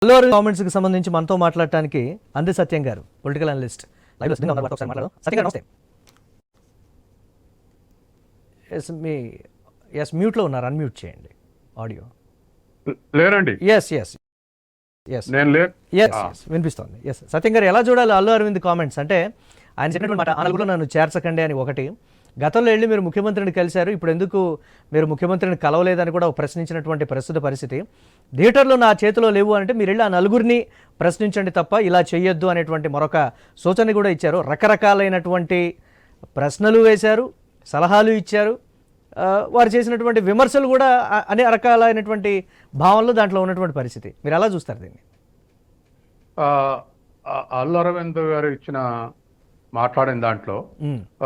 Allu Arvind comments కి సంబంధించి మనతో మాట్లాడటానికి అంది సత్యం గారు, పొలిటికల్ అనలిస్ట్ లైవ్ లో సిద్ధంగా ఉన్నారు. ఒకసారి మాట్లాడదాం. సత్యం గారు నమస్తే. ఎస్ మ్యూట్ లో ఉన్నారు, అన్మ్యూట్ చేయండి ఆడియో. లేరండి. ఎస్ ఎస్ ఎస్ వినిపిస్తోంది. ఎస్ సత్యం గారు, ఎలా చూడాలి అల్లు అరవింద్ కామెంట్స్? అంటే ఆయన చెప్పినటువంటి మాట, ఆ నలుగురిలో నన్ను చేర్చకండి అని ఒకటి. గతంలో వెళ్ళి మీరు ముఖ్యమంత్రిని కలిశారు, ఇప్పుడు ఎందుకు మీరు ముఖ్యమంత్రిని కలవలేదని కూడా ప్రశ్నించినటువంటి ప్రస్తుత పరిస్థితి. థియేటర్లో నా చేతిలో లేవు అంటే మీరు వెళ్ళి ఆ నలుగురిని ప్రశ్నించండి తప్ప ఇలా చేయొద్దు అనేటువంటి మరొక సూచన కూడా ఇచ్చారు. రకరకాలైనటువంటి ప్రశ్నలు వేశారు, సలహాలు ఇచ్చారు. వారు చేసినటువంటి విమర్శలు కూడా అనే రకాలైనటువంటి భావనలు దాంట్లో ఉన్నటువంటి పరిస్థితి. మీరు ఎలా చూస్తారు దీన్ని? అల్లు అరవింద్ గారు మాట్లాడిన దాంట్లో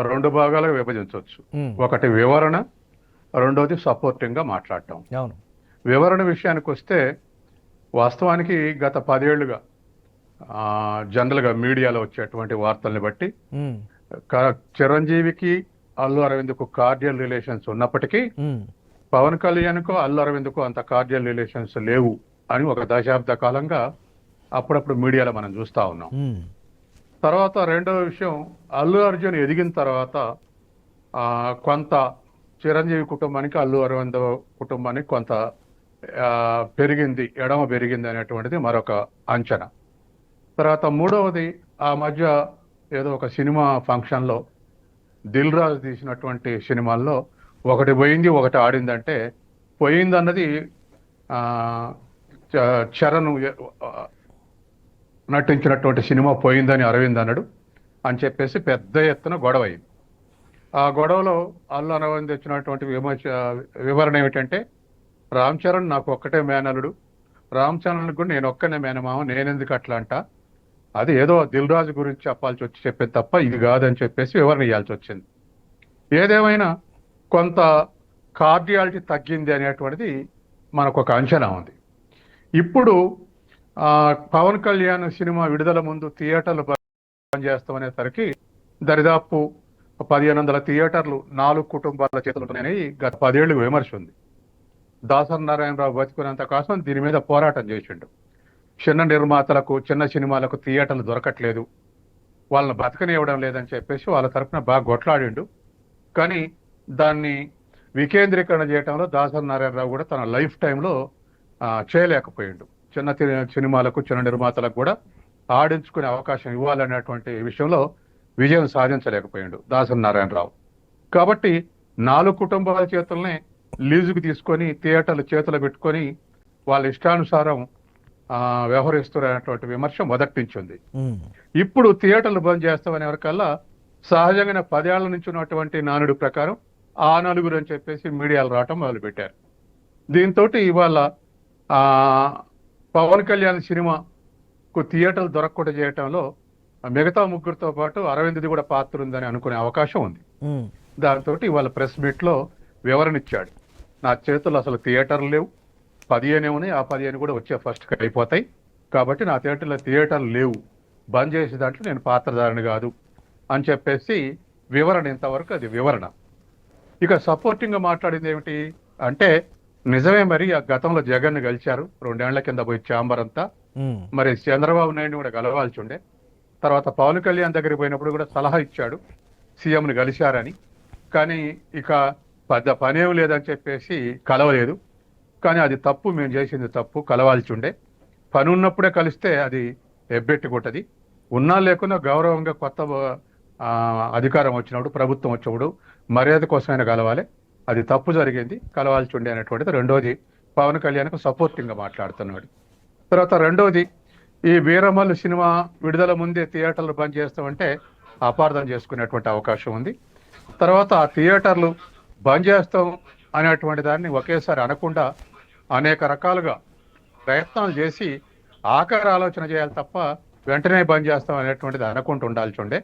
రెండు భాగాలుగా విభజించవచ్చు. ఒకటి వివరణ, రెండోది సపోర్టింగ్ గా మాట్లాడటం. అవును. వివరణ విషయానికి వస్తే వాస్తవానికి గత 10 ఏళ్లుగా జనరల్ గా మీడియాలో వచ్చేటువంటి వార్తల్ని బట్టి చిరంజీవికి అల్లు అరవింద్కు కార్డియల్ రిలేషన్స్ ఉన్నప్పటికీ పవన్ కళ్యాణ్కు అల్లు అరవింద్కు అంత కార్డియల్ రిలేషన్స్ లేవు అని ఒక దశాబ్ద కాలంగా అప్పుడప్పుడు మీడియాలో మనం చూస్తా ఉన్నాం. తర్వాత రెండవ విషయం, అల్లు అర్జున్ ఎదిగిన తర్వాత కొంత చిరంజీవి కుటుంబానికి అల్లు అరవింద్ కుటుంబానికి కొంత ఎడమ పెరిగింది అనేటువంటిది మరొక అంచనా. తర్వాత మూడవది, ఆ మధ్య ఏదో ఒక సినిమా ఫంక్షన్లో దిల్ రాజు తీసినటువంటి సినిమాల్లో ఒకటి పోయింది ఒకటి ఆడిందంటే, పోయిందన్నది చరణ్ నటించినటువంటి సినిమా పోయిందని అరవింద్ అన్నాడు అని చెప్పేసి పెద్ద ఎత్తున గొడవ అయింది. ఆ గొడవలో అల్లు అరవింద్ ఇచ్చినటువంటి వివరణ ఏమిటంటే, రామ్ చరణ్ నాకు ఒక్కటే మేనలుడు, రామ్ చరణ్ కూడా నేను ఒక్కనే మేనమామ, నేనెందుకు అట్లా అంట, అది ఏదో దిల్ రాజు గురించి చెప్పేది తప్ప ఇది కాదని చెప్పేసి వివరణ ఇవ్వాల్సి వచ్చింది. ఏదేమైనా కొంత కార్డియాలిటీ తగ్గింది అనేటువంటిది మనకు ఒక అంచనా ఉంది. ఇప్పుడు పవన్ కళ్యాణ్ సినిమా విడుదల ముందు థియేటర్లు బంద్ చేస్తామనేసరికి దరిదాపు 1500 థియేటర్లు 4 కుటుంబాల చేతులు ఉంటున్నాయని గత 10 ఏళ్లకు విమర్శ ఉంది. దాసరి నారాయణరావు బతికున్నంత కాసం దీని మీద పోరాటం చేసిండు. చిన్న నిర్మాతలకు, చిన్న సినిమాలకు థియేటర్లు దొరకట్లేదు, వాళ్ళని బతకనివ్వడం లేదని చెప్పేసి వాళ్ళ తరఫున బాగా కొట్లాడిండు. కానీ దాన్ని వికేంద్రీకరణ చేయడంలో దాసరి నారాయణరావు కూడా తన లైఫ్ టైంలో చేయలేకపోయిండు. చిన్న సినిమాలకు, చిన్న నిర్మాతలకు కూడా ఆడించుకునే అవకాశం ఇవ్వాలనేటువంటి విషయంలో విజయం సాధించలేకపోయాడు దాసరి నారాయణరావు. కాబట్టి 4 కుటుంబాల చేతుల్నే లీజుకు తీసుకొని థియేటర్లు చేతులు పెట్టుకొని వాళ్ళ ఇష్టానుసారం వ్యవహరిస్తున్నటువంటి విమర్శ మొదటి నుంచి ఉంది. ఇప్పుడు థియేటర్లు బంద్ చేస్తామనే వరకల్లా సహజంగా 10 ఏళ్ల నుంచి ఉన్నటువంటి నానుడి ప్రకారం ఆ నలుగురు అని చెప్పేసి మీడియాలు రావటం మొదలుపెట్టారు. దీంతో ఇవాళ పవన్ కళ్యాణ్ సినిమాకు థియేటర్లు దొరకకుండా చేయటంలో మిగతా ముగ్గురితో పాటు అరవింద్ది కూడా పాత్ర ఉందని అనుకునే అవకాశం ఉంది. దాంతో ఇవాళ ప్రెస్ మీట్ లో వివరణ ఇచ్చాడు, నా చేతుల్లో అసలు థియేటర్లు లేవు, 15 ఉన్నాయి, ఆ 15 కూడా వచ్చే ఫస్ట్ అయిపోతాయి, కాబట్టి నా థియేటర్లు లేవు, బంద్ చేసే దాంట్లో నేను పాత్రధారిని కాదు అని చెప్పేసి వివరణ. ఇంతవరకు అది వివరణ. ఇక సపోర్టింగ్ గా మాట్లాడింది ఏమిటి అంటే, నిజమే మరి ఆ గతంలో జగన్ కలిశారు 2 ఏళ్ల కింద పోయి ఛాంబర్ అంతా, మరి చంద్రబాబు నాయుడు కూడా కలవాల్సి ఉండే. తర్వాత పవన్ కళ్యాణ్ దగ్గరికి పోయినప్పుడు కూడా సలహా ఇచ్చాడు సీఎంని కలిశారని, కానీ ఇక పెద్ద పనేం లేదని చెప్పేసి కలవలేదు. కానీ అది తప్పు, మేము చేసింది తప్పు, కలవాల్సి ఉండే. పని ఉన్నప్పుడే కలిస్తే అది ఎబ్బెట్టి కొట్టది, ఉన్నా లేకున్నా గౌరవంగా కొత్త అధికారం వచ్చినప్పుడు, ప్రభుత్వం వచ్చినప్పుడు మర్యాద కోసమైనా కలవాలి, అది తప్పు జరిగింది, కలవాల్సి ఉండే అనేటువంటిది రెండోది. పవన్ కళ్యాణ్కు సపోర్టింగ్ గా మాట్లాడుతున్నాడు. తర్వాత రెండోది, ఈ వీరమల్లు సినిమా విడుదల ముందే థియేటర్లు బంద్ చేస్తామంటే అపార్థం చేసుకునేటువంటి అవకాశం ఉంది. తర్వాత ఆ థియేటర్లు బంద్ చేస్తాం అనేటువంటి దాన్ని ఒకేసారి అనకుండా అనేక రకాలుగా ప్రయత్నాలు చేసి ఆఖరి ఆలోచన చేయాలి తప్ప వెంటనే బంద్ చేస్తాం అనేటువంటిది అనుకుంటూ ఉండాల్సి ఉండే.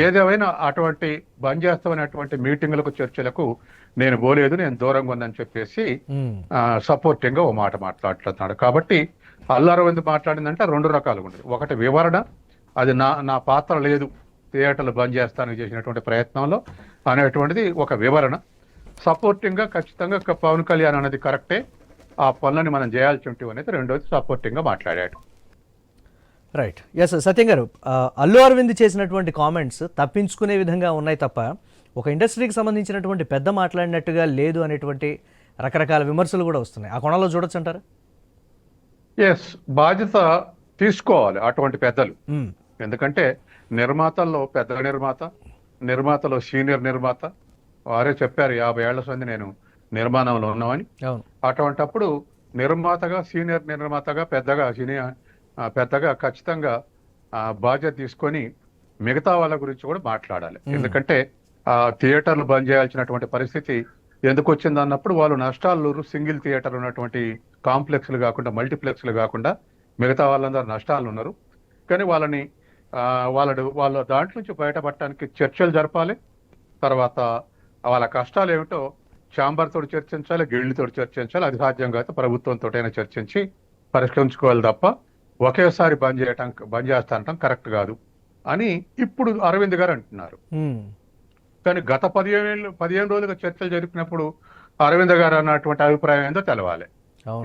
ఏదేమైనా అటువంటి బంద్ చేస్తామనేటువంటి మీటింగులకు, చర్చలకు నేను పోలేదు, నేను దూరంగా ఉందని చెప్పేసి సపోర్టింగ్ గా ఓ మాట మాట్లాడుతున్నాడు. కాబట్టి అల్లు అరవింద్ మాట్లాడిందంటే 2 రకాలుగా ఉండదు. ఒకటి వివరణ, అది నా పాత్ర లేదు థియేటర్లు బంద్ చేస్తానికి చేసినటువంటి ప్రయత్నంలో అనేటువంటిది ఒక వివరణ. సపోర్టింగ్ గా ఖచ్చితంగా పవన్ కళ్యాణ్ అనేది కరెక్టే, ఆ పనులని మనం చేయాల్సి ఉంటుంది అనేది రెండోది సపోర్టింగ్ గా మాట్లాడాడు. రైట్. ఎస్ సత్యం గారు, అల్లు అరవింద్ చేసినటువంటి కామెంట్స్ తప్పించుకునే విధంగా ఉన్నాయి తప్ప ఒక ఇండస్ట్రీకి సంబంధించినటువంటి పెద్ద మాట్లాడినట్టుగా లేదు అనేటువంటి రకరకాల విమర్శలు కూడా వస్తున్నాయి. ఆ కోణంలో చూడొచ్చు అంటారా? ఎస్, బాధ్యత తీసుకోవాలి అటువంటి పెద్దలు. ఎందుకంటే నిర్మాతల్లో పెద్ద నిర్మాతలో సీనియర్ నిర్మాత వారే చెప్పారు 50 ఏళ్ల సంది నేను నిర్మాణంలో ఉన్నామని. అటువంటప్పుడు నిర్మాతగా సీనియర్ నిర్మాతగా పెద్దగా ఖచ్చితంగా బాధ్యత తీసుకొని మిగతా వాళ్ళ గురించి కూడా మాట్లాడాలి. ఎందుకంటే థియేటర్లు బంద్ చేయాల్సినటువంటి పరిస్థితి ఎందుకు వచ్చింది అన్నప్పుడు వాళ్ళు నష్టాలు సింగిల్ థియేటర్ ఉన్నటువంటి కాంప్లెక్స్లు కాకుండా మల్టీప్లెక్స్లు కాకుండా మిగతా వాళ్ళందరూ నష్టాలు ఉన్నారు. కానీ వాళ్ళ దాంట్లో నుంచి బయటపడటానికి చర్చలు జరపాలి. తర్వాత వాళ్ళ కష్టాలు ఏమిటో ఛాంబర్ తోటి చర్చించాలి, గిల్డ్ తోటి చర్చించాలి. అది సాధ్యం కాదు ప్రభుత్వంతో చర్చించి పరిష్కరించుకోవాలి తప్ప ఒకేసారి బంద్ చేస్తానటం కరెక్ట్ కాదు అని ఇప్పుడు అరవింద్ గారు అంటున్నారు. కానీ గత 15 రోజులుగా చర్చలు జరిపినప్పుడు అరవింద్ గారు అన్నటువంటి అభిప్రాయం ఏందో తెలవాలి.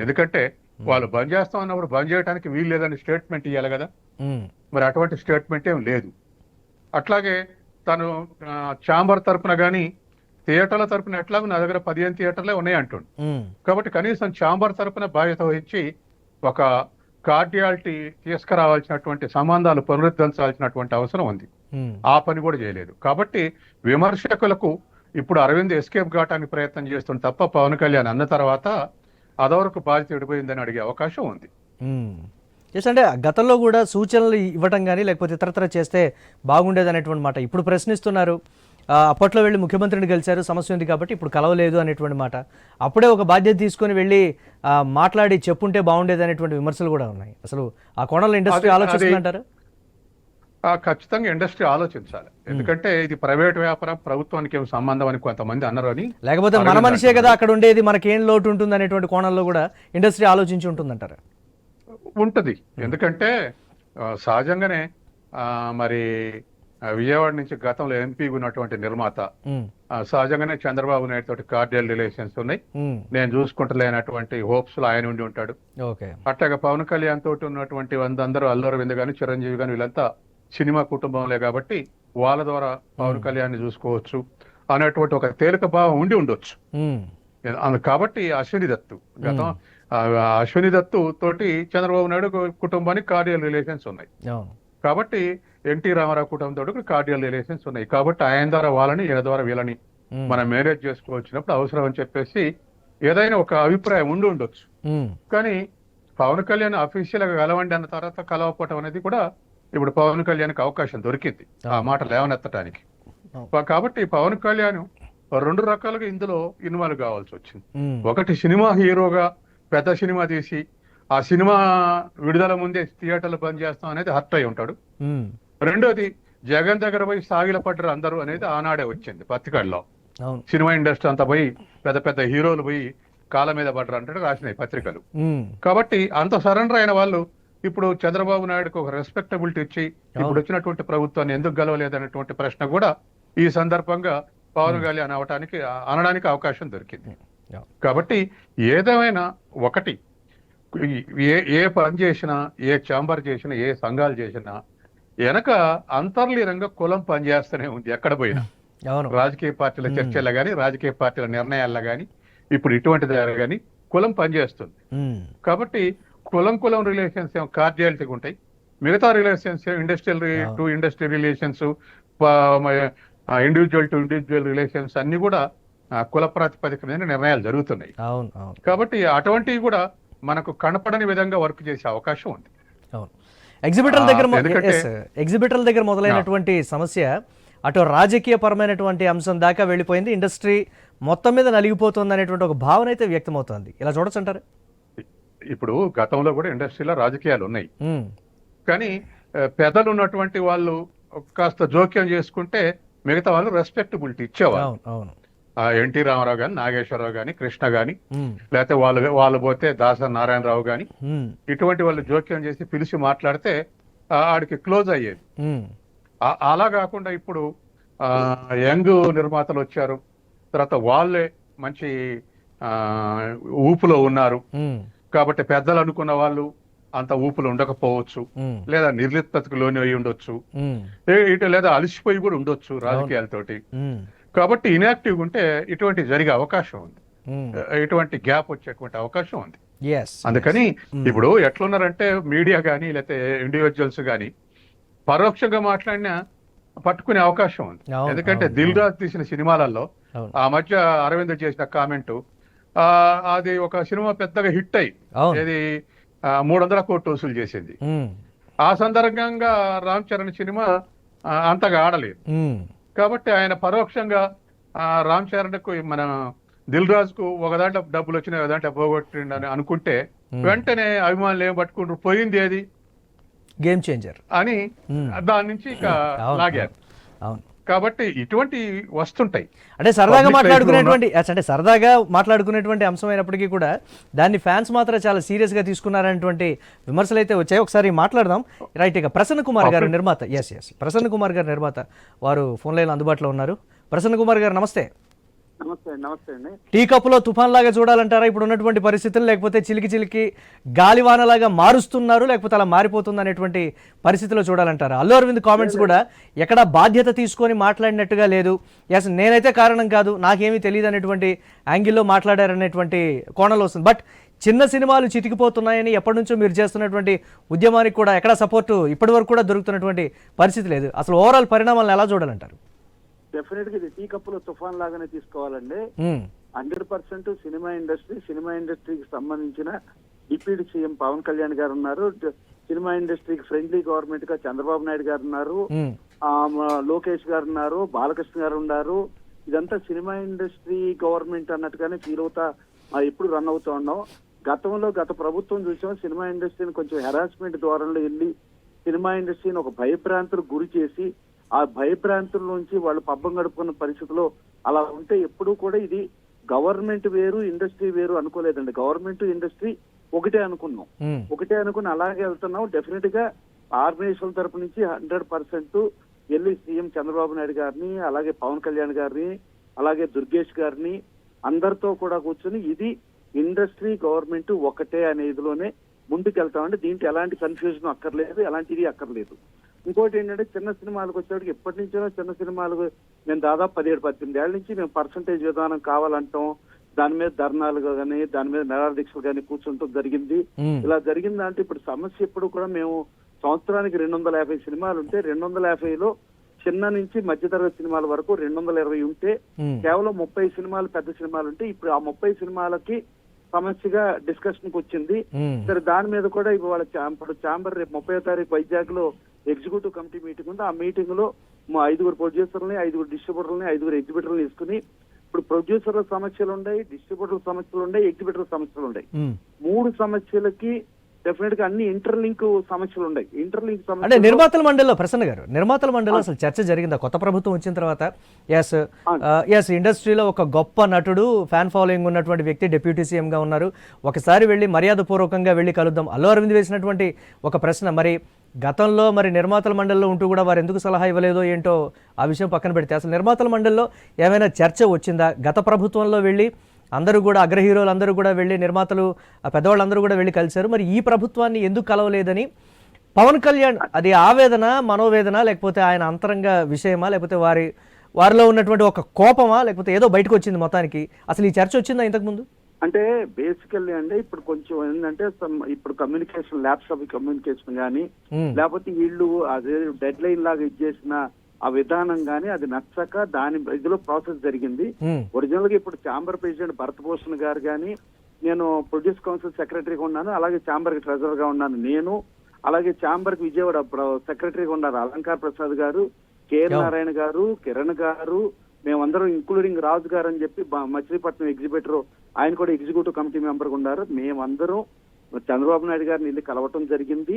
ఎందుకంటే వాళ్ళు బంద్ చేస్తామన్నప్పుడు బంద్ చేయడానికి వీలు లేదని స్టేట్మెంట్ ఇవ్వాలి కదా. మరి అటువంటి స్టేట్మెంట్ ఏం లేదు. అట్లాగే తను ఛాంబర్ తరపున కానీ థియేటర్ల తరపున ఎట్లాగో నా దగ్గర 15 థియేటర్లే ఉన్నాయి అంటుండు. కాబట్టి కనీసం ఛాంబర్ తరపున బాధ్యత వహించి ఒక కార్డియాలిటీ తీసుకురావాల్సినటువంటి సంబంధాలు పునరుద్ధరించాల్సినటువంటి అవసరం ఉంది. ఆ పని కూడా చేయలేదు. కాబట్టి విమర్శకులకు ఇప్పుడు అరవింద్ ఎస్కేప్ కావడానికి ప్రయత్నం చేస్తుంది తప్ప పవన్ కళ్యాణ్ అన్న తర్వాత అదవరకు బాధ్యత విడిపోయిందని అడిగే అవకాశం ఉంది. అంటే గతంలో కూడా సూచనలు ఇవ్వటం కానీ లేకపోతే ఇతరత్ర చేస్తే బాగుండేది అనేటువంటి మాట ఇప్పుడు ప్రశ్నిస్తున్నారు. అప్పట్లో వెళ్ళి ముఖ్యమంత్రిని కలిశారు, సమస్య ఉంది కాబట్టి ఇప్పుడు కలవలేదు అనేటువంటి మాట. అప్పుడే ఒక బాధ్యత తీసుకొని వెళ్ళి మాట్లాడి చెప్పుంటే బాగుండేది అనేటువంటి విమర్శలు కూడా ఉన్నాయి. అసలు ఆ కోణంలో ఇండస్ట్రీ ఆలోచిస్తుందంటారు? ఖచ్చితంగా ఇండస్ట్రీ ఆలోచించాలి. ఎందుకంటే ఇది ప్రైవేట్ వ్యాపారం, ప్రభుత్వానికి ఏం సంబంధం అని కొంతమంది అన్నారు అని. లేకపోతే మన మనిషే కదా అక్కడ ఉండేది, మనకేం లోటు ఉంటుంది అనేటువంటి కోణంలో కూడా ఇండస్ట్రీ ఆలోచించి ఉంటుందంటారు? ఉంటది. ఎందుకంటే సహజంగానే మరి విజయవాడ నుంచి గతంలో ఎంపీ ఉన్నటువంటి నిర్మాత సహజంగానే చంద్రబాబు నాయుడు తోటి కార్డియల్ రిలేషన్స్ ఉన్నాయి. నేను చూసుకుంటలేనటువంటి హోప్స్ లో ఆయన ఉండి ఉంటాడు. అట్లాగే పవన్ కళ్యాణ్ తోటి ఉన్నటువంటి అందరూ అల్లు అరవింద్ గాని చిరంజీవి గాని వీళ్ళంతా సినిమా కుటుంబంలే కాబట్టి వాళ్ళ ద్వారా పవన్ కళ్యాణ్ చూసుకోవచ్చు అనేటువంటి ఒక తేలిక భావం ఉండి ఉండొచ్చు. కాబట్టి అశ్విని దత్తు తోటి చంద్రబాబు నాయుడు కుటుంబానికి కార్డియల్ రిలేషన్స్ ఉన్నాయి. కాబట్టి ఎన్టీ రామారావు కుటుంబంతో కార్డియల్ రిలేషన్స్ ఉన్నాయి. కాబట్టి ఆయన ద్వారా వాళ్ళని ఈయన ద్వారా వీళ్ళని మనం మేనేజ్ చేసుకోవచ్చినప్పుడు అవసరం అని చెప్పేసి ఏదైనా ఒక అభిప్రాయం ఉండి ఉండొచ్చు. కానీ పవన్ కళ్యాణ్ అఫీషియల్ గా కలవండి అన్న తర్వాత కలవకపోవటం అనేది కూడా ఇప్పుడు పవన్ కళ్యాణ్కి అవకాశం దొరికింది ఆ మాట లేవనెత్తడానికి. కాబట్టి పవన్ కళ్యాణ్ 2 రకాలుగా ఇందులో ఇన్వాల్వ్ కావాల్సి వచ్చింది. ఒకటి సినిమా హీరోగా పెద్ద సినిమా తీసి ఆ సినిమా విడుదల ముందే థియేటర్లు బంద్ చేస్తాం అనేది హర్ట్ అయి ఉంటాడు. రెండోది జగన్ దగ్గర పోయి సాగిల పడ్డరు అందరూ అనేది ఆనాడే వచ్చింది పత్రికల్లో. సినిమా ఇండస్ట్రీ అంతా పోయి పెద్ద పెద్ద హీరోలు పోయి కాళ్ళ మీద పడ్డరు అంటే రాసినాయి పత్రికలు. కాబట్టి అంత సరెండర్ అయిన వాళ్ళు ఇప్పుడు చంద్రబాబు నాయుడుకు ఒక రెస్పెక్టబిలిటీ ఇచ్చి ఇప్పుడు వచ్చినటువంటి ప్రభుత్వాన్ని ఎందుకు గెలవలేదనేటువంటి ప్రశ్న కూడా ఈ సందర్భంగా పవన్ కళ్యాణ్ అనడానికి అవకాశం దొరికింది. కాబట్టి ఏదేమైనా ఒకటి, ఏ పని చేసినా, ఏ ఛాంబర్ చేసినా, ఏ సంఘాలు చేసినా వెనక అంతర్లీనంగా కులం పనిచేస్తూనే ఉంది. ఎక్కడ పోయినా రాజకీయ పార్టీల చర్చల్లో గానీ, రాజకీయ పార్టీల నిర్ణయాల్లో గానీ, ఇప్పుడు ఇటువంటి దగ్గర గానీ కులం పనిచేస్తుంది. కాబట్టి కులం రిలేషన్స్ ఏమో కార్డియాలిటీగా ఉంటాయి. మిగతా relations industrial relations, individual to individual relations అన్ని కూడా కుల ప్రాతిపదిక మీద నిర్ణయాలు జరుగుతున్నాయి. కాబట్టి అటువంటివి కూడా మనకు కనపడని విధంగా వర్క్ చేసే అవకాశం ఉంది. ఎగ్జిబిటర్ల దగ్గర మొదలైనటువంటి సమస్య అటు రాజకీయ పరమైనటువంటి అంశం దాకా వెళ్ళిపోయింది. ఇండస్ట్రీ మొత్తం మీద నలిగిపోతుంది అనేటువంటి ఒక భావన అయితే వ్యక్తమవుతుంది. ఇలా చూడొచ్చు అంటారు? ఇప్పుడు గతంలో కూడా ఇండస్ట్రీలో రాజకీయాలు ఉన్నాయి. కానీ పెద్దలు ఉన్నటువంటి వాళ్ళు కాస్త జోక్యం చేసుకుంటే మిగతా వాళ్ళు రెస్పెక్టబిలిటీ ఇచ్చేవాళ్ళు. ఎన్టీ రామారావు గాని, నాగేశ్వరరావు గాని, కృష్ణ గాని, లేకపోతే వాళ్ళు పోతే దాసరి నారాయణరావు గాని, ఇటువంటి వాళ్ళు జోక్యం చేసి పిలిచి మాట్లాడితే ఆడికి క్లోజ్ అయ్యేది. అలా కాకుండా ఇప్పుడు యంగ్ నిర్మాతలు వచ్చారు, తర్వాత వాళ్ళే మంచి ఊపులో ఉన్నారు. కాబట్టి పెద్దలు అనుకున్న వాళ్ళు అంత ఊపులో ఉండకపోవచ్చు, లేదా నిర్లిప్తతకు లోని అయి ఉండొచ్చు, ఇటు లేదా అలసిపోయి కూడా ఉండొచ్చు రాజకీయాలతోటి. కాబట్టి ఇన్యాక్టివ్ ఉంటే ఇటువంటి జరిగే అవకాశం ఉంది, ఇటువంటి గ్యాప్ వచ్చేటువంటి అవకాశం ఉంది. అందుకని ఇప్పుడు ఎట్లున్నారంటే మీడియా కానీ లేకపోతే ఇండివిజువల్స్ కానీ పరోక్షంగా మాట్లాడినా పట్టుకునే అవకాశం ఉంది. ఎందుకంటే దిల్ రాజు తీసిన సినిమాలలో ఆ మధ్య అరవింద్ చేసిన కామెంటు, అది ఒక సినిమా పెద్దగా హిట్ అయ్యి ఇది 300 కోట్లు వసూలు చేసింది. ఆ సందర్భంగా రామ్ చరణ్ సినిమా అంతగా ఆడలేదు. కాబట్టి ఆయన పరోక్షంగా రామ్ చరణ్ కు మన దిల్ రాజుకు ఒక దాంట్లో డబ్బులు వచ్చినాయి, ఒక దాంట్లో పోగొట్టిండని అనుకుంటే వెంటనే అభిమానులు ఏం పట్టుకుంటారు, పోయింది ఏది గేమ్ చేంజర్ అని దాని నుంచి ఇక లాగారు. కాబట్టి ఇటువంటి వస్తుంటాయి. అంటే సరదాగా మాట్లాడుకునేటువంటి అంశమైనప్పటికీ కూడా దాన్ని ఫ్యాన్స్ మాత్రం చాలా సీరియస్ గా తీసుకున్నారనేటువంటి విమర్శలు అయితే వచ్చాయి. ఒకసారి మాట్లాడదాం. రైట్, ఇక ప్రసన్న కుమార్ గారు నిర్మాత, ప్రసన్న కుమార్ గారు నిర్మాత వారు ఫోన్ లైన్ అందుబాటులో ఉన్నారు. ప్రసన్న కుమార్ గారు నమస్తే. నమస్తే అండి. టీ కప్పులో తుఫాన్ లాగా చూడాలంటారా ఇప్పుడు ఉన్నటువంటి పరిస్థితులు, లేకపోతే చిలికి చిలికి గాలివానలాగా మారుస్తున్నారు, లేకపోతే అలా మారిపోతుంది అనేటువంటి పరిస్థితిలో చూడాలంటారా? అల్లు అరవింద్ కామెంట్స్ కూడా ఎక్కడా బాధ్యత తీసుకొని మాట్లాడినట్టుగా లేదు. నేనైతే కారణం కాదు, నాకేమీ తెలియదు అనేటువంటి యాంగిల్లో మాట్లాడారనేటువంటి కోణంలో వస్తుంది. బట్ చిన్న సినిమాలు చితికిపోతున్నాయని ఎప్పటి నుంచో మీరు చేస్తున్నటువంటి ఉద్యమానికి కూడా ఎక్కడా సపోర్టు ఇప్పటి వరకు కూడా దొరుకుతున్నటువంటి పరిస్థితి లేదు. అసలు ఓవరాల్ పరిణామాలను ఎలా చూడాలంటారు? డెఫినెట్ గా ఇది టీ కప్పులో తుఫాన్ లాగానే తీసుకోవాలండి. 100% సినిమా ఇండస్ట్రీకి సంబంధించిన డిప్యూటీ సీఎం పవన్ కళ్యాణ్ గారు ఉన్నారు. సినిమా ఇండస్ట్రీకి ఫ్రెండ్లీ గవర్నమెంట్ గా చంద్రబాబు నాయుడు గారు ఉన్నారు, లోకేష్ గారు ఉన్నారు, బాలకృష్ణ గారు ఉన్నారు. ఇదంతా సినిమా ఇండస్ట్రీ గవర్నమెంట్ అన్నట్టుగానే ఫీల్ అవుతా ఎప్పుడు రన్ అవుతూ ఉన్నాం. గత ప్రభుత్వం చూసాం, సినిమా ఇండస్ట్రీని కొంచెం హెరాస్మెంట్ ద్వారంలో వెళ్ళి సినిమా ఇండస్ట్రీని ఒక భయభ్రాంతులకు గురి చేసి ఆ భయభ్రాంతుల నుంచి వాళ్ళు పబ్బం గడుపుకున్న పరిస్థితిలో అలా ఉంటే ఎప్పుడూ కూడా ఇది గవర్నమెంట్ వేరు ఇండస్ట్రీ వేరు అనుకోలేదండి. గవర్నమెంట్ ఇండస్ట్రీ ఒకటే అనుకుని అలాగే వెళ్తున్నాం. డెఫినెట్ గా ఆర్గనైజేషన్ తరపు నుంచి 100% వెళ్ళి సీఎం చంద్రబాబు నాయుడు గారిని, అలాగే పవన్ కళ్యాణ్ గారిని, అలాగే దుర్గేష్ గారిని అందరితో కూడా కూర్చొని ఇది ఇండస్ట్రీ గవర్నమెంట్ ఒకటే అనే ఇదిలోనే ముందుకెళ్తామండి. దీంట్లో ఎలాంటి కన్ఫ్యూజన్ అక్కర్లేదు, ఎలాంటిది అక్కర్లేదు. ఇంకోటి ఏంటంటే చిన్న సినిమాలకు వచ్చేటికి ఎప్పటి నుంచో చిన్న సినిమాలకు మేము దాదాపు 17-18 ఏళ్ల నుంచి మేము పర్సంటేజ్ విధానం కావాలంటాం, దాని మీద ధర్నాలు కానీ దాని మీద నిరాహార దీక్షలు కానీ కూర్చుంటూ జరిగింది. ఇలా జరిగిందంటే ఇప్పుడు సమస్య ఎప్పుడు కూడా మేము సంవత్సరానికి 250 సినిమాలు ఉంటే 250లో చిన్న నుంచి మధ్యతరగతి సినిమాల వరకు 220 ఉంటే కేవలం 30 సినిమాలు పెద్ద సినిమాలు ఉంటే ఇప్పుడు ఆ 30 సినిమాలకి సమస్యగా డిస్కషన్ కి వచ్చింది. సరే, దాని మీద కూడా ఇవాళ ఇప్పుడు ఛాంబర్ రేపు 30వ తారీఖు వైజాగ్ లో ఎగ్జిక్యూటివ్ కమిటీ మీటింగ్ ఉంది. ఆ మీటింగ్ లో 5 ప్రొడ్యూసర్లని, 5 డిస్ట్రిబ్యూటర్లని, 5 ఎగ్జిబిటర్లను తీసుకుని ఇప్పుడు ప్రొడ్యూసర్ల సమస్యలు ఉన్నాయి, డిస్ట్రిబ్యూటర్ల సమస్యలు ఉన్నాయి, ఎగ్జిబిటర్ల సమస్యలు ఉన్నాయి. 3 సమస్యలకి డెఫినెట్ గా అన్ని ఇంటర్లింక్ సమస్యలు ఉన్నాయి. ఇంటర్లింక్ సమస్య అంటే నిర్మాతల మండలిలో ప్రసన్న గారు, నిర్మాతల మండలిలో అసలు చర్చ జరిగిందా? కొత్త ప్రభుత్వం వచ్చిన తర్వాత ఎస్ ఇండస్ట్రీలో ఒక గొప్ప నటుడు, ఫ్యాన్ ఫాలోయింగ్ ఉన్నటువంటి వ్యక్తి డిప్యూటీ సీఎం గా ఉన్నారు, ఒకసారి వెళ్ళి మర్యాదపూర్వకంగా వెళ్ళి కలుద్దాం. అల్లు అరవింద్ వేసినటువంటి ఒక ప్రశ్న, మరి గతంలో మరి నిర్మాతల మండలిలో ఉంటూ కూడా వారు ఎందుకు సలహా ఇవ్వలేదో ఏంటో ఆ విషయం పక్కన పెడితే అసలు నిర్మాతల మండలిలో ఏమైనా చర్చ వచ్చిందా? గత ప్రభుత్వంలో వెళ్ళి అందరూ కూడా అగ్ర హీరోలు అందరూ కూడా వెళ్ళి, నిర్మాతలు పెద్దవాళ్ళందరూ కూడా వెళ్ళి కలిశారు, మరి ఈ ప్రభుత్వాన్ని ఎందుకు కలవలేదని పవన్ కళ్యాణ్, అది ఆవేదన, మనోవేదన, లేకపోతే ఆయన అంతరంగ విషయమా, లేకపోతే వారిలో ఉన్నటువంటి ఒక కోపమా, లేకపోతే ఏదో బయటకు వచ్చింది మొత్తానికి? అసలు ఈ చర్చ వచ్చిందా ఇంతకుముందు? అంటే బేసికల్లీ అండి ఇప్పుడు కొంచెం ఏంటంటే ఇప్పుడు కమ్యూనికేషన్, ల్యాబ్స్ ఆఫ్ కమ్యూనికేషన్ కానీ లేకపోతే వీళ్ళు అదే డెడ్ లైన్ లాగా ఇచ్చేసిన ఆ విధానం గానీ అది నచ్చక దాని ఇదిలో ప్రాసెస్ జరిగింది. ఒరిజినల్ గా ఇప్పుడు ఛాంబర్ ప్రెసిడెంట్ భరత్ భూషణ్ గారు కానీ, నేను ప్రొడ్యూస్ కౌన్సిల్ సెక్రటరీగా ఉన్నాను, అలాగే ఛాంబర్ కి ట్రెజరర్ గా ఉన్నాను నేను, అలాగే ఛాంబర్ కి విజయవాడ సెక్రటరీగా ఉన్నారు అలంకార్ ప్రసాద్ గారు, కేఎల్ నారాయణ గారు, కిరణ్ గారు, మేమందరం ఇంక్లూడింగ్ రాజు గారు అని చెప్పి మచిలీపట్నం ఎగ్జిబిటర్ ఆయన కూడా ఎగ్జిక్యూటివ్ కమిటీ మెంబర్ గా ఉన్నారు. మేమందరం చంద్రబాబు నాయుడు గారిని వెళ్ళి కలవటం జరిగింది.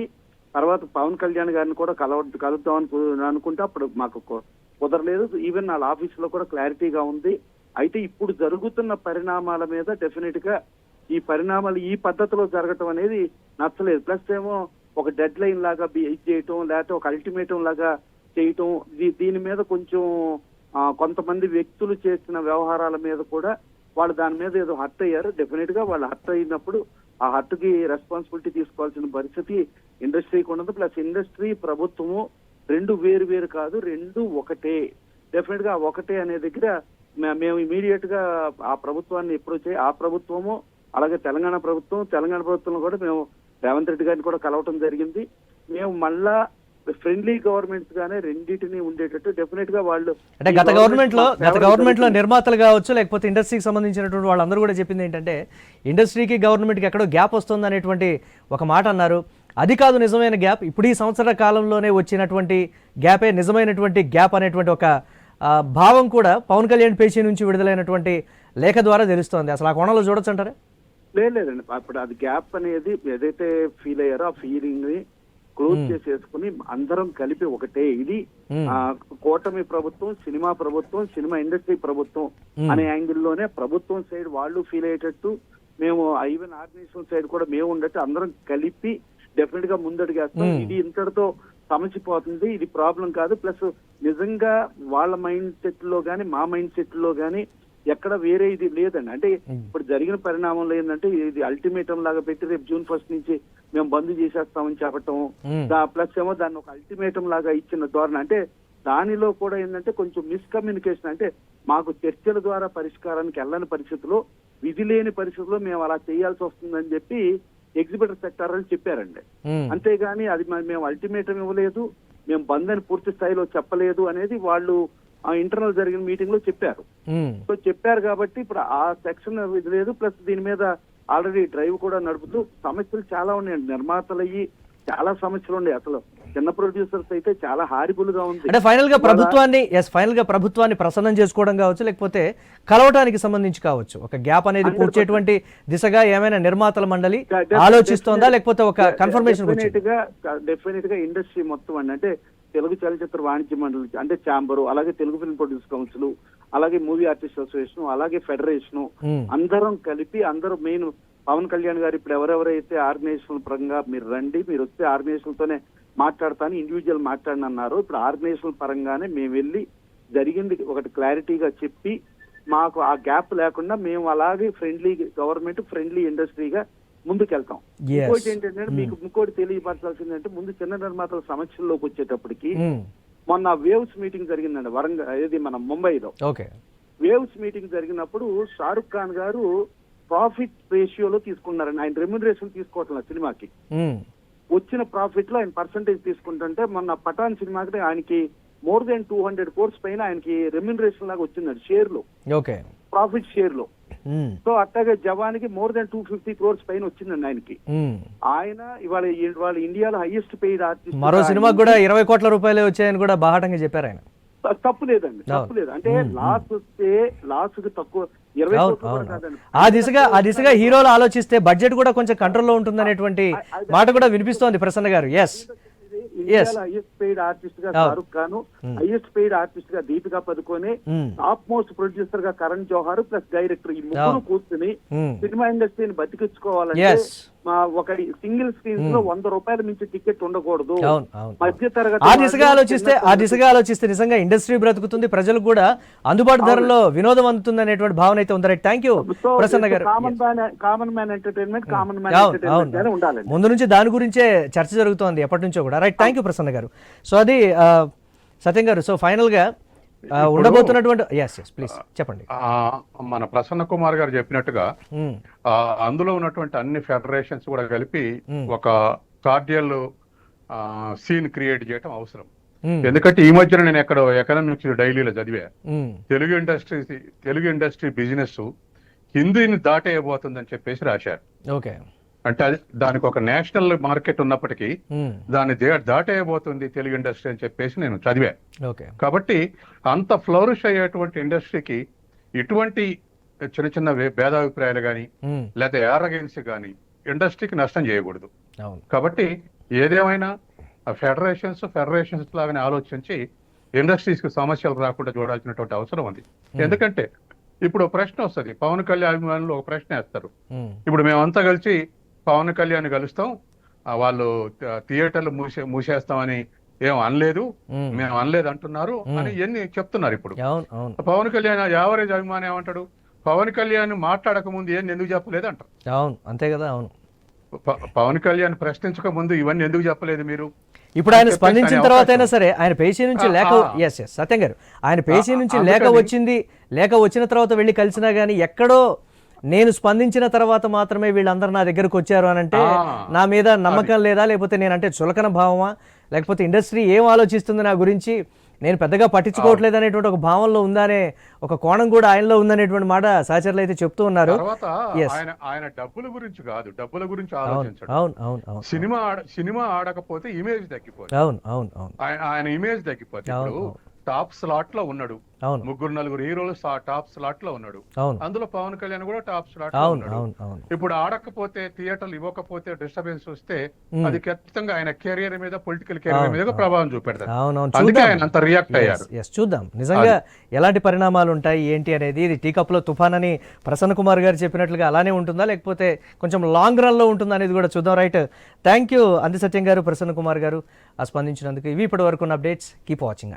తర్వాత పవన్ కళ్యాణ్ గారిని కూడా కలుద్దామని అనుకుంటే అప్పుడు మాకు కుదరలేదు. ఈవెన్ వాళ్ళ ఆఫీస్ లో కూడా క్లారిటీగా ఉంది. అయితే ఇప్పుడు జరుగుతున్న పరిణామాల మీద డెఫినెట్ గా ఈ పరిణామాలు ఈ పద్ధతిలో జరగటం అనేది నచ్చలేదు. ప్లస్ ఏమో ఒక డెడ్ లైన్ లాగా చేయటం, లేకపోతే ఒక అల్టిమేటం లాగా చేయటం, దీని మీద కొంచెం కొంతమంది వ్యక్తులు చేసిన వ్యవహారాల మీద కూడా వాళ్ళు దాని మీద ఏదో హర్ట్ అయ్యారు. డెఫినెట్ గా వాళ్ళు హర్ట్ అయినప్పుడు ఆ హర్ట్ కి రెస్పాన్సిబిలిటీ తీసుకోవాల్సిన పరిస్థితి ఇండస్ట్రీకి ఉండదు. ప్లస్ ఇండస్ట్రీ, ప్రభుత్వము రెండు వేరు వేరు కాదు, రెండు ఒకటే. డెఫినెట్ గా ఒకటే అనే దగ్గర మేము ఇమీడియట్ గా ఆ ప్రభుత్వాన్ని అప్రోచ్ అయ్యి, ఆ ప్రభుత్వము అలాగే తెలంగాణ ప్రభుత్వంలో కూడా మేము రేవంత్ రెడ్డి గారిని కూడా కలవటం జరిగింది. మేము మళ్ళా ఫ్రెండ్లీ గవర్నమెంట్స్ గానే రెండింటినీ ఉండేటట్టు డెఫినెట్ గా వాళ్ళు అంటే గత గవర్నమెంట్ లో నిర్మాతలు కావచ్చు, లేకపోతే ఇండస్ట్రీకి సంబంధించినటువంటి వాళ్ళందరూ కూడా చెప్పింది ఏంటంటే ఇండస్ట్రీకి గవర్నమెంట్కి ఎక్కడో గ్యాప్ వస్తుంది అనేటువంటి ఒక మాట అన్నారు. అది కాదు నిజమైన గ్యాప్, ఇప్పుడు ఈ సంవత్సర కాలంలోనే వచ్చినటువంటి గ్యాపే నిజమైనటువంటి గ్యాప్ అనేటువంటి ఒక భావం కూడా పవన్ కళ్యాణ్ పేజీ నుంచి విడుదలైనటువంటి లేఖ ద్వారా తెలుస్తోంది. అసలు ఆ కోణంలో చూడొచ్చు అంటారా? లేదండి, అప్పుడు అది గ్యాప్ అనేది ఏదైతే ఫీల్ అయ్యారో ఆ ఫీలింగ్ ని క్లోజ్ చేసేసుకుని అందరం కలిపి ఒకటే ఇది కూటమి ప్రభుత్వం, సినిమా ఇండస్ట్రీ ప్రభుత్వం అనే యాంగిల్లోనే ప్రభుత్వం సైడ్ వాళ్ళు ఫీల్ అయ్యేటట్టు, మేము ఈవెన్ ఆర్గనైజేషన్ సైడ్ కూడా మేము ఉండట్టు అందరం కలిపి డెఫినెట్ గా ముందడుగేస్తాం. ఇది ఇంతటితో సమసిపోతుంది, ఇది ప్రాబ్లం కాదు. ప్లస్ నిజంగా వాళ్ళ మైండ్ సెట్ లో గానీ మా మైండ్ సెట్ లో గానీ ఎక్కడ వేరే ఇది లేదండి. అంటే ఇప్పుడు జరిగిన పరిణామంలో ఏంటంటే ఇది అల్టిమేటం లాగా పెట్టి రేపు June 1 నుంచి మేము బంద్ చేసేస్తామని చెప్పటం, ప్లస్ ఏమో దాన్ని ఒక అల్టిమేటం లాగా ఇచ్చిన ధోరణి. అంటే దానిలో కూడా ఏంటంటే కొంచెం మిస్కమ్యూనికేషన్. అంటే మాకు చర్చల ద్వారా పరిష్కారానికి వెళ్ళని పరిస్థితిలో, విధి లేని పరిస్థితిలో మేము అలా చేయాల్సి వస్తుందని చెప్పి ఎగ్జిబిటర్ సెక్టార్ అని చెప్పారండి. అంతేగాని అది మేము అల్టిమేటం ఇవ్వలేదు, మేము బంద్ అని పూర్తి స్థాయిలో చెప్పలేదు అనేది వాళ్ళు ఆ ఇంటర్నల్ జరిగిన మీటింగ్ లో చెప్పారు. సో చెప్పారు కాబట్టి ఇప్పుడు ఆ సెక్షన్ ఇది లేదు. ప్లస్ దీని మీద ఆల్రెడీ డ్రైవ్ కూడా నడుపుతూ సమస్యలు చాలా ఉన్నాయండి. నిర్మాతలు అయ్యి చాలా సమస్యలు ఉన్నాయి. అసలు చిన్న ప్రొడ్యూసర్స్ అయితే చాలా హారిబుల్ గా ఉంది. అంటే ఫైనల్ గా ప్రభుత్వాన్ని ప్రసన్నం చేసుకోవడం కావచ్చు, లేకపోతే కలవటానికి సంబంధించి కావచ్చు, ఒక గ్యాప్ అనేది పూడ్చేటువంటి దిశగా ఏమైనా నిర్మాతల మండలి ఆలోచిస్తోందా, లేకపోతే ఒక కన్ఫర్మేషన్? డెఫినెట్ గా ఇండస్ట్రీ మొత్తం అండి, అంటే తెలుగు చలచిత్ర వాణిజ్య మండలి అంటే ఛాంబరు, అలాగే తెలుగు ఫిల్మ్ ప్రొడ్యూస్ కౌన్సిల్, అలాగే మూవీ ఆర్టిస్ట్ అసోసియేషన్, అలాగే ఫెడరేషన్ అందరం కలిపి అందరూ మెయిన్ పవన్ కళ్యాణ్ గారు ఇప్పుడు ఎవరెవరైతే ఆర్గనైజేషన్ పరంగా మీరు రండి, మీరు వస్తే ఆర్గనైజేషన్ తోనే మాట్లాడతాను, ఇండివిజువల్ మాట్లాడనన్నారు. ఇప్పుడు ఆర్గనైజేషన్ పరంగానే మేము వెళ్ళి జరిగింది ఒకటి క్లారిటీగా చెప్పి మాకు ఆ గ్యాప్ లేకుండా మేము అలాగే ఫ్రెండ్లీ గవర్నమెంట్, ఫ్రెండ్లీ ఇండస్ట్రీగా ముందుకెళ్తాం. ఇంకోటి ఏంటంటే మీకు ఇంకోటి తెలియపరచాల్సిందంటే ముందు చిన్న నిర్మాతల సమస్యల్లోకి వచ్చేటప్పటికి మొన్న వేవ్స్ మీటింగ్ జరిగిందండి వరంగల్, ఇది మన ముంబైలో. వేవ్స్ మీటింగ్ జరిగినప్పుడు షారుఖ్ ఖాన్ గారు ప్రాఫిట్ రేషియోలో తీసుకున్నారండి. ఆయన రెమ్యూనరేషన్ తీసుకోవట్లేదు సినిమాకి, వచ్చిన ప్రాఫిట్ లో ఆయన పర్సంటేజ్ తీసుకుంటుంటే మొన్న పఠాన్ సినిమాకి ఆయనకి more than 200 crores పైన ఆయనకి రెమ్యూనరేషన్ లాగా వచ్చిందండి షేర్ లో, ప్రాఫిట్ షేర్ లో. సో అట్లాగే జవాన్కి more than 250 crores పైన వచ్చిందండి ఆయనకి. ఆయన ఇవాళ ఇండియాలో హైయెస్ట్ పెయిడ్ ఆర్టిస్ట్. మరో సినిమాకి కూడా 20 కోట్ల రూపాయలు వచ్చాయని కూడా బాహాటంగా చెప్పారు ఆయన. తప్పు లేదండి, తప్పు లేదు. అంటే లాస్ వస్తే లాస్ కి తక్కువ 20 కోట్లు కూడా కాదండి. ఆ దిశగా హీరోలు ఆలోచిస్తే బడ్జెట్ కూడా కొంచెం కంట్రోల్లో ఉంటుంది అనేటువంటి మాట కూడా వినిపిస్తోంది ప్రసన్న గారు. ఇండియాలో హైయెస్ట్ పెయిడ్ ఆర్టిస్ట్ గా Shahrukh Khan, highest paid artist గా Deepika Padukone, top most producer గా కరణ్ జోహార్ ప్లస్ డైరెక్టర్, ఈ ముగ్గురు కూర్చుని సినిమా ఇండస్ట్రీని బతికించుకోవాలంటే ఒక సింగిల్ స్క్రీన్ లో 100 రూపాయల మించి టికెట్ ఉండకూడదు. మధ్య తరగతి ఆ దిశగా ఆలోచిస్తే నిజంగా ఇండస్ట్రీ బ్రతుకుతుంది, ప్రజలకు కూడా అందుబాటు ధరలో వినోదం అందుతుంది అనేటువంటి భావన అయితే ఉంది. థ్యాంక్ యూ ప్రసన్న గారు. Common man entertainment, common man entertainment ఉండాలి. ముందు నుంచి దాని గురించే చర్చ జరుగుతోంది ఎప్పటి నుంచో కూడా. రైట్, థ్యాంక్ యూ ప్రసన్న గారు. సో అది సత్యం గారు. సో ఫైనల్ గా ఉండబోతున్నటువంటి ప్లీజ్ చెప్పండి. మన ప్రసన్న కుమార్ గారు చెప్పినట్టుగా అందులో ఉన్నటువంటి అన్ని ఫెడరేషన్స్ కూడా కలిపి ఒక కార్డియల్ సీన్ క్రియేట్ చేయడం అవసరం. ఎందుకంటే ఈ మధ్యన నేను ఎక్కడో ఎకనామిక్స్ డైలీలో చదివా, తెలుగు ఇండస్ట్రీ బిజినెస్ హిందీని దాటేయబోతుందని చెప్పేసి రాశారు. అంటే అది దానికి ఒక నేషనల్ మార్కెట్ ఉన్నప్పటికీ దాన్ని దాటేయబోతుంది తెలుగు ఇండస్ట్రీ అని చెప్పేసి నేను చదివా. కాబట్టి అంత ఫ్లౌరిష్ అయ్యేటువంటి ఇండస్ట్రీకి ఇటువంటి చిన్న చిన్న భేదాభిప్రాయాలు కానీ లేదా యారగెన్సీ కానీ ఇండస్ట్రీకి నష్టం చేయకూడదు. కాబట్టి ఏదేమైనా ఫెడరేషన్స్ లాగానే ఆలోచించి ఇండస్ట్రీస్ కి సమస్యలు రాకుండా చూడాల్సినటువంటి అవసరం ఉంది. ఎందుకంటే ఇప్పుడు ప్రశ్న వస్తుంది, పవన్ కళ్యాణ్ అభిమానులు ఒక ప్రశ్న వేస్తారు, ఇప్పుడు మేమంతా కలిసి పవన్ కళ్యాణ్ కలుస్తాం, వాళ్ళు థియేటర్లు మూసేస్తామని ఏం అనలేదు, మేము అనలేదు అంటున్నారు అని ఎన్ని చెప్తున్నారు. ఇప్పుడు పవన్ కళ్యాణ్ యావరేజ్ అభిమాని ఏమంటాడు, పవన్ కళ్యాణ్ మాట్లాడక ముందు ఏం ఎందుకు చెప్పలేదు అంటారు. అవును, అంతే కదా. అవును, పవన్ కళ్యాణ్ ప్రశ్నించక ముందు ఇవన్నీ ఎందుకు చెప్పలేదు మీరు? ఇప్పుడు ఆయన స్పందించిన తర్వాత అయినా సరే ఆయన పేషీ నుంచి లేఖ, ఎస్ సత్యం గారు, ఆయన పేషీ నుంచి లేఖ వచ్చింది, లేఖ వచ్చిన తర్వాత వెళ్ళి కలిసినా గానీ ఎక్కడో నేను స్పందించిన తర్వాత మాత్రమే వీళ్ళందరూ నా దగ్గరకు వచ్చారు అని అంటే నా మీద నమ్మకం లేదా, లేకపోతే నేనంటే చులకన భావమా, లేకపోతే ఇండస్ట్రీ ఏం ఆలోచిస్తుంది నా గురించి, నేను పెద్దగా పట్టించుకోవట్లేదు అనేటువంటి ఒక భావంలో ఉందనే ఒక కోణం కూడా ఆయనలో ఉందనేటువంటి మాట సహచరులు అయితే చెప్తూ ఉన్నారు. తర్వాత ఆయన డబ్బుల గురించి కాదు, డబ్బుల గురించి అవును ఆలోచించడం. అవును అవును అవును సినిమా ఆడకపోతే ఇమేజ్ తగ్గిపోతుంది. అవును అవును అవును ఆయన ఇమేజ్ తగ్గిపోతుంది. ఇప్పుడు టాప్ స్లాట్ లో ఉన్నాడు, అవును, 3-4 హీరోలు టాప్ స్లాట్ లో ఉన్నాడు, అవును అందులో పవన్ కళ్యాణ్ కూడా టాప్ స్లాట్ లో అవును ఉన్నాడు. అవును అవును ఇప్పుడు ఆడకపోతే, థియేటర్లు ఇవ్వకపోతే డిస్టర్బెన్స్ వస్తే అది ఖచ్చితంగా ఆయన కెరియర్ మీద, పొలిటికల్ కెరియర్ మీద ప్రభావం చూపెడతారు. అవునవును, అందుకే ఆయన అంత రియాక్ట్ అయ్యారు. చూద్దాం నిజంగా ఎలాంటి పరిణామాలు ఉంటాయి ఏంటి అనేది. ఇది టీ కప్లో తుఫాన్ అని ప్రసన్న కుమార్ గారు చెప్పినట్లుగా అలానే ఉంటుందా, లేకపోతే కొంచెం లాంగ్ రన్ లో ఉంటుందా అనేది కూడా చూద్దాం. రైట్, థ్యాంక్ యూ అంది సత్యం గారు, ప్రసన్న కుమార్ గారు స్పందించినందుకు. ఇవి ఇప్పటి వరకు ఉన్న అప్డేట్స్. Keep watching.